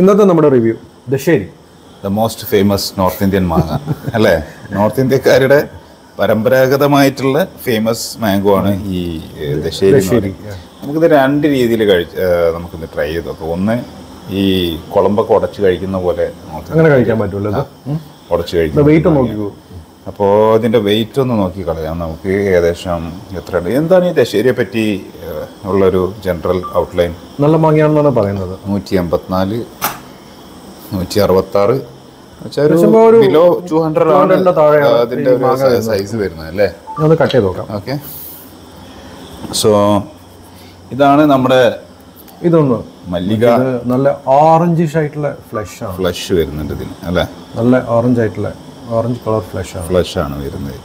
ഇന്നത്തെ നമ്മുടെ review Dasheri, the most famous north Indian മാങ്ങ അല്ലേ? നോർത്ത് ഇന്ത്യക്കാരുടെ പരമ്പരാഗതമായിട്ടുള്ള ഫേമസ് മാംഗോ ആണ് ഈ ദശേരി എന്ന് പറയുന്നത്. നമുക്കിത് രണ്ട് രീതിയിൽ നമുക്കിത് ട്രൈ ചെയ്ത് നോക്കാം. ഒന്ന് ഈ കുളമ്പൊക്കെ ഉടച്ച് കഴിക്കുന്ന പോലെ അങ്ങനെ കഴിക്കാൻ പറ്റുമല്ലോ, ഉടച്ച് കഴിക്കും. വെയിറ്റ് നോക്കിക്കോ. അപ്പോൾ അതിൻ്റെ വെയിറ്റ് ഒന്ന് നോക്കി കളയാം നമുക്ക്. ഏകദേശം എത്ര ഉണ്ട്, എന്താണ് ഈ ദശേരിയെ പറ്റി ഉള്ളൊരു ജനറൽ ഔട്ട്ലൈൻ? നല്ല മാങ്ങയാണെന്നാണ് പറയുന്നത്. 184, 166 കിലോ 200 ആണ് അതിൻ്റെ ഒരു സൈസ് വരുന്നത് അല്ലേ? ഒന്ന് കട്ട് ചെയ്ത് നോക്കാം. ഓക്കെ, സോ ഇതാണ് നമ്മുടെ ഇതൊന്ന് മല്ലിക. നല്ല ഓറഞ്ചിഷ് ആയിട്ടുള്ള ഫ്ലഷ് വരുന്നുണ്ട് ഇതിന് അല്ലേ? നല്ല ഓറഞ്ച് ആയിട്ടുള്ള ഓറഞ്ച് കളർ ഫ്ലഷ് ആണ് വരുന്നത്.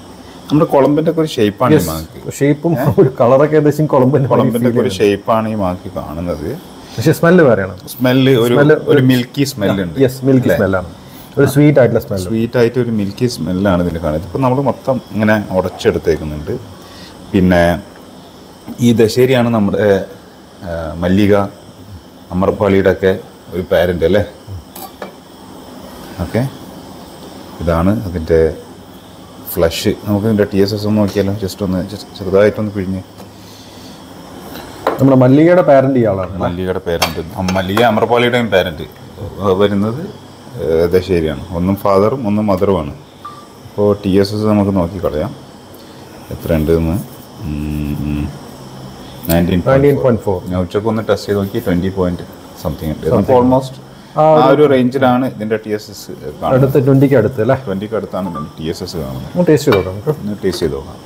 നമ്മുടെ കുളമ്പിന്റെ ഒക്കെ ഒരു ഷേപ്പാണ് ഈ മാങ്ങി. ഷേപ്പും ഒരു കളറൊക്കെ ഏകദേശം കുളമ്പിന്റെ ഒരു ഷേപ്പാണ് ഈ മാങ്ങി കാണുന്നത്. പക്ഷെ സ്മെല്ല് വേറെയാണ്. സ്മെല്ല് ഒരു മിൽക്കി സ്മെല്ലുണ്ട്. മിൽക്കി സ്മെല്ലാണ്, ഒരു സ്വീറ്റ് ആയിട്ടുള്ള സ്മെല്ല്. സ്വീറ്റ് ആയിട്ട് ഒരു മിൽക്കി സ്മെല്ലാണ് ഇതിൽ കാണുന്നത്. ഇപ്പം നമ്മൾ മൊത്തം ഇങ്ങനെ ഉടച്ചെടുത്തേക്കുന്നുണ്ട്. പിന്നെ ഈ ദശേരിയാണ് നമ്മുടെ മല്ലിക, അമർപാളിയുടെ ഒക്കെ ഒരു പാരന്റ് അല്ലേ? ഓക്കെ, ഇതാണ് അതിൻ്റെ ഫ്ലഷ്. നമുക്ക് ഇതിൻ്റെ TSS ഒന്ന് നോക്കിയാലോ? ചെറുതായിട്ടൊന്ന് പിഴിഞ്ഞ്. നമ്മുടെ മല്ലികയുടെ പാരന്റ് ഇയാളാണ്. മല്ലികയുടെ പാരന്റ്, മല്ലിക അമർപാളിയുടെയും പാരന്റ് വരുന്നത് ദശേരിയാണ്. ഒന്നും ഫാദറും ഒന്നും മദറുമാണ്. അപ്പോൾ TSS നമുക്ക് നോക്കി കളയാം എത്ര ഉണ്ട് എന്ന്. 19.4. ഞാൻ ഉച്ചക്ക് ഒന്ന് ടെസ്റ്റ് ചെയ്ത് നോക്കി, 20 പോയിന്റ് സംതിങ് ഉണ്ട്. നമുക്ക് ഓൾമോസ്റ്റ് ആ ഒരു റേഞ്ചിലാണ് ഇതിൻ്റെ TSS അടുത്ത് 20ക്ക് അടുത്ത് അല്ലേ? 20ക്ക് അടുത്താണ് ഇതിൻ്റെ TSS കാണുന്നത്. ടേസ്റ്റ് ചെയ്ത് നോക്കാം. ടേസ്റ്റ് ചെയ്ത് നോക്കാം.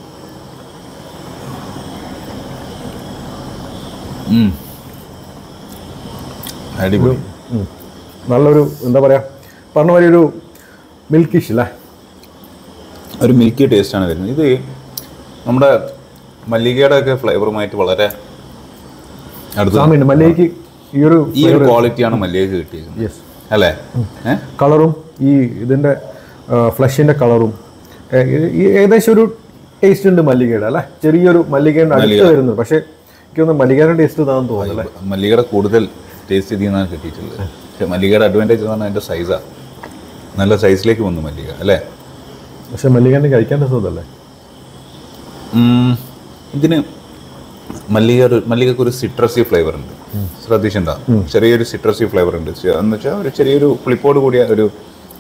അടിപൊളി, നല്ലൊരു എന്താ പറയുക, പറഞ്ഞ മാതിരി ഒരു മിൽക്കിഷ് അല്ലേ? ഒരു മിൽക്കി ടേസ്റ്റാണ് വരുന്നത്. ഇത് നമ്മുടെ മല്ലികയുടെ ഒക്കെ ഫ്ലേവറുമായിട്ട് വളരെ അടുത്ത്. മല്ലികയ്ക്ക് ഈ ഒരു ക്വാളിറ്റിയാണ് മല്ലികയ്ക്ക് കിട്ടിയത് അല്ലേ? കളറും ഈ ഇതിൻ്റെ ഫ്ലഷിൻ്റെ കളറും ഏകദേശം ഒരു ടേസ്റ്റ് ഉണ്ട് മല്ലികയുടെ അല്ലേ? ചെറിയൊരു മല്ലികയുടെ അടുത്ത് വരുന്നത്. പക്ഷേ എനിക്കൊന്ന് മല്ലികയുടെ ടേസ്റ്റ് ഇതാണെന്ന് തോന്നുന്നു. മല്ലികയുടെ കൂടുതൽ ടേസ്റ്റ് ഇതിൽ നിന്നാണ് കിട്ടിയിട്ടുള്ളത്. പക്ഷേ മല്ലികയുടെ അഡ്വാൻറ്റേജ് എന്ന് പറഞ്ഞാൽ അതിൻ്റെ സൈസാണ്. നല്ല സൈസിലേക്ക് വന്നു മല്ലിക അല്ലേ? പക്ഷെ മല്ലികേൻ്റെ കഴിക്കാൻ രസമല്ലേ? ഇതിന് മല്ലികക്ക് ഒരു സിട്രസി ഫ്ലേവർ ഉണ്ട്. ശ്രദ്ധിച്ചിട്ടുണ്ടാവും, ചെറിയൊരു സിട്രസി ഫ്ലേവർ ഉണ്ട്. എന്ന് വെച്ചാൽ ഒരു ചെറിയൊരു പുളിപ്പോട് കൂടിയ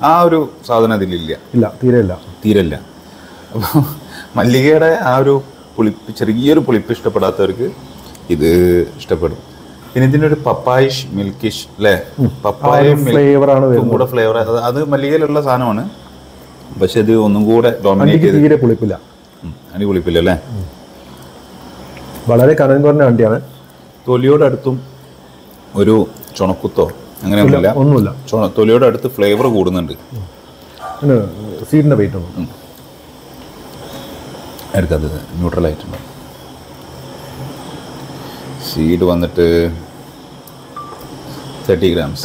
ആ ഒരു സാധനം അതിലില്ല. തീരെ. അപ്പോൾ മല്ലികയുടെ ആ ഒരു ചെറിയൊരു പുളിപ്പ് ഇഷ്ടപ്പെടാത്തവർക്ക് ഇത് ഇഷ്ടപ്പെടും. പിന്നെ ഇതിൻ്റെ ഒരു പപ്പായിഷ് മിൽക്കിഷ് അല്ലേ? പപ്പായ ഫ്ലേവറാണ് കൂടെ ഫ്ലേവർ. അത് മല്ലികയിലുള്ള സാധനമാണ്, പക്ഷെ ഇത് ഒന്നും കൂടെ ഡോമിനേറ്റ് ചെയ്ത്. തീരെ പുളിപ്പില്ല, പുളിപ്പില്ല അല്ലേ? വളരെ കനം കുറഞ്ഞ വണ്ടിയാണ്. തൊലിയോടടുത്തും ഒരു ചുണക്കുത്തോ ഒന്നുമില്ല. തൊലിയോട് അടുത്ത് ഫ്ലേവർ കൂടുന്നുണ്ട്. സീഡിന്റെ വെയിറ്റ് ഒന്നും എടുക്കത് ന്യൂട്രൽ ആയിട്ടുണ്ട്. സീഡ് വന്നിട്ട് 30 grams.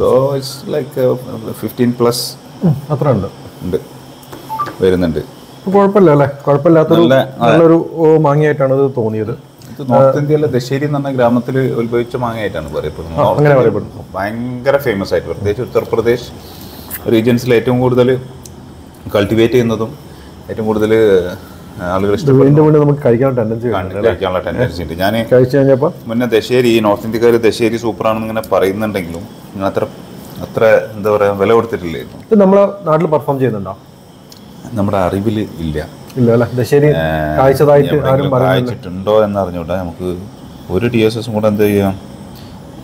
സോ ഇറ്റ്സ് ലൈക്ക് 15+ അത്ര ഉണ്ട് വരുന്നുണ്ട്. കുഴപ്പമില്ല അല്ലേ? കുഴപ്പമില്ലാത്തൊരു നല്ലൊരു മാങ്ങയായിട്ടാണ് ഇത് തോന്നിയത്. ഇത് നോർത്ത് ഇന്ത്യയിലെ ദശേരി എന്ന് പറഞ്ഞ ഗ്രാമത്തിൽ ഉത്ഭവിച്ച മാങ്ങയായിട്ടാണ് പറയപ്പെടുന്നത്. ഭയങ്കര ഫേമസ് ആയിട്ട്, പ്രത്യേകിച്ച് ഉത്തർപ്രദേശ് റീജിയൻസിൽ ഏറ്റവും കൂടുതൽ കൾട്ടിവേറ്റ് ചെയ്യുന്നതും ഏറ്റവും കൂടുതൽ ആളുകൾ നമുക്ക് കഴിക്കാനുള്ള ടെൻഡൻസി ഉണ്ട്. ഞാൻ മുന്നേ ദശേരി, നോർത്ത് ഇന്ത്യക്കാർ ദശേരി സൂപ്പറാണെന്ന് ഇങ്ങനെ പറയുന്നുണ്ടെങ്കിലും ഞാൻ അത്ര എന്താ പറയുക വില കൊടുത്തിട്ടില്ലായിരുന്നു. ഇത് നമ്മളെ നാട്ടിൽ പെർഫോം ചെയ്യുന്നുണ്ടോ? നമ്മുടെ അറിവിൽ ഇല്ല. കായ്ച്ചിട്ടുണ്ടോ എന്നറിഞ്ഞൂടാ. നമുക്ക് ഒരു TSS കൂടെ എന്ത് ചെയ്യാം,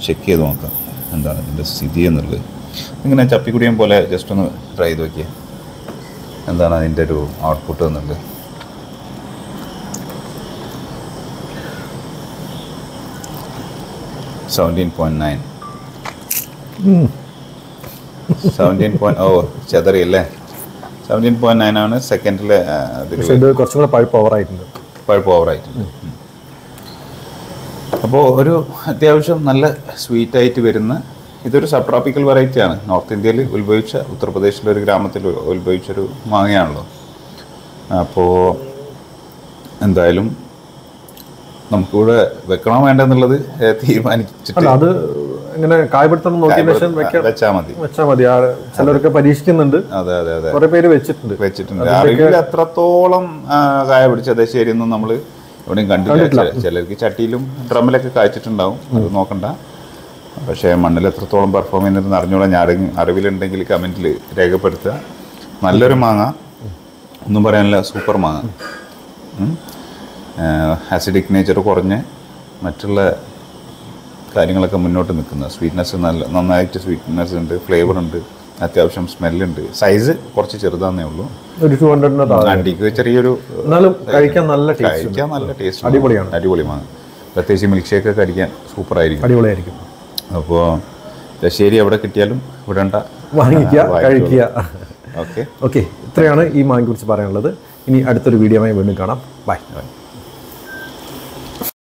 ചെക്ക് ചെയ്ത് നോക്കാം എന്താണ് ഇതിൻ്റെ സ്ഥിതി എന്നുള്ളത്. ഇങ്ങനെ ചപ്പിക്കുടിയും പോലെ ജസ്റ്റ് ഒന്ന് ട്രൈ ചെയ്ത് നോക്കിയാൽ എന്താണ് അതിൻ്റെ ഒരു ഔട്ട്പുട്ട് എന്നുള്ളത്. ചെതറിയല്ലേ? 17.9 ആണ് സെക്കൻഡിലെ. കുറച്ചും കൂടെ പഴുപ്പ് ഓവറായിട്ടുണ്ട്. അപ്പോൾ ഒരു അത്യാവശ്യം നല്ല സ്വീറ്റായിട്ട് വരുന്ന ഇതൊരു സബ് ട്രോപ്പിക്കൽ വെറൈറ്റിയാണ്. നോർത്ത് ഇന്ത്യയിൽ ഉത്ഭവിച്ച, ഉത്തർപ്രദേശിലെ ഒരു ഗ്രാമത്തിൽ ഉത്ഭവിച്ചൊരു മാങ്ങയാണല്ലോ. അപ്പോൾ എന്തായാലും നമുക്കിവിടെ വെക്കണോ വേണ്ടെന്നുള്ളത് തീരുമാനിച്ചിട്ട് അത് ഇങ്ങനെ കായപ്പെടുത്തണം നോക്കിയതിനു ശേഷം വെച്ചാൽ മതി. ചിലരൊക്കെ പരീക്ഷിക്കുന്നുണ്ട്. അതെ അതെ അതെ, കുറെ പേര് വെച്ചിട്ടുണ്ട്. അറിവിൽ എത്രത്തോളം കായ പിടിച്ചത് ശരിയൊന്നും നമ്മൾ എവിടെയും കണ്ടിട്ടില്ല. ചിലർക്ക് ചട്ടിയിലും ഡ്രമ്മിലൊക്കെ കായ്ച്ചിട്ടുണ്ടാവും, അത് നോക്കണ്ട. പക്ഷേ മണ്ണിൽ എത്രത്തോളം പെർഫോം ചെയ്യുന്നതെന്ന് അറിഞ്ഞോളാം. ഞാൻ അറിവിലുണ്ടെങ്കിൽ കമൻറ്റിൽ രേഖപ്പെടുത്തുക. നല്ലൊരു മാങ്ങ, ഒന്നും പറയാനില്ല, സൂപ്പർ മാങ്ങ. ആസിഡിക് നേച്ചർ കുറഞ്ഞ് മറ്റുള്ള കാര്യങ്ങളൊക്കെ മുന്നോട്ട് നിൽക്കുന്ന, സ്വീറ്റ്നെസ് നന്നായിട്ട് സ്വീറ്റ്നെസ് ഉണ്ട്, ഫ്ലേവർ ഉണ്ട്, അത്യാവശ്യം സ്മെല്ലുണ്ട്. സൈസ് കുറച്ച് ചെറുതാന്നേ ഉള്ളൂ, ഒരു 200 അടിക്ക് ചെറിയൊരു, കഴിക്കാൻ നല്ല ടേസ്റ്റ്, അടിപൊളിയാണ്. അടിപൊളി മാങ്ങ. പ്രത്യേകിച്ച് മിൽക്ക് ഷേക്ക് ഒക്കെ അടിക്കാൻ സൂപ്പറായിരിക്കും, അടിപൊളിയായിരിക്കും. അപ്പോൾ ശരി, എവിടെ കിട്ടിയാലും വിടണ്ട, വാങ്ങിക്കുക, കഴിക്കുക. ഓക്കെ ഓക്കെ, ഇത്രയാണ് ഈ മാങ്ങയെ കുറിച്ച് പറയാനുള്ളത്. ഇനി അടുത്തൊരു വീഡിയോയുമായി വീണ്ടും കാണാം. ബൈ.